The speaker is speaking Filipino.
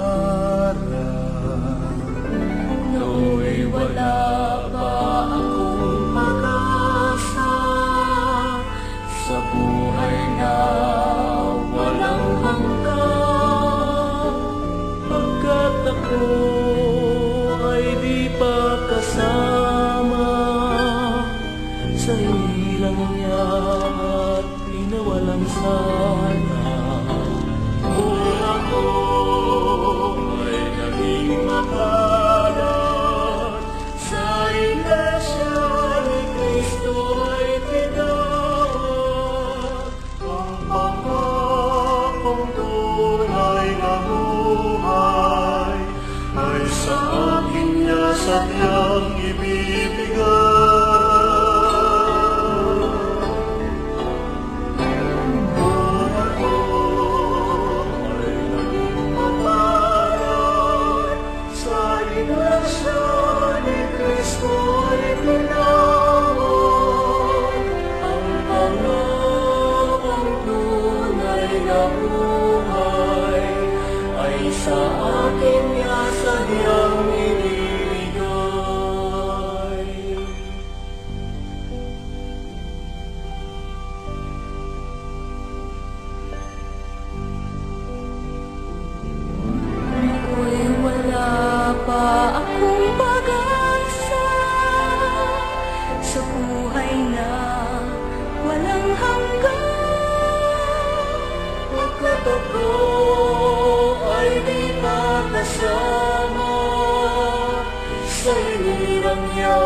pangarap. Nooy wala pa akong pag-asa sa buhay na walang hanggan, pagkat ako ay di pa kasama sa hinilang niya at pinawalang sana. Kung ako ay naging mapalad sa Iglesia ni Cristo ay tinawag, ang pangakong tunay na buhay ay sa akin niya sadyang ibibigay. Sa akin niya sadyang ibibigay. Ako'y wala pa akong pag-asa sa buhay na walang hanggan, pagkat ako ay di pa kasama sa hinirang niya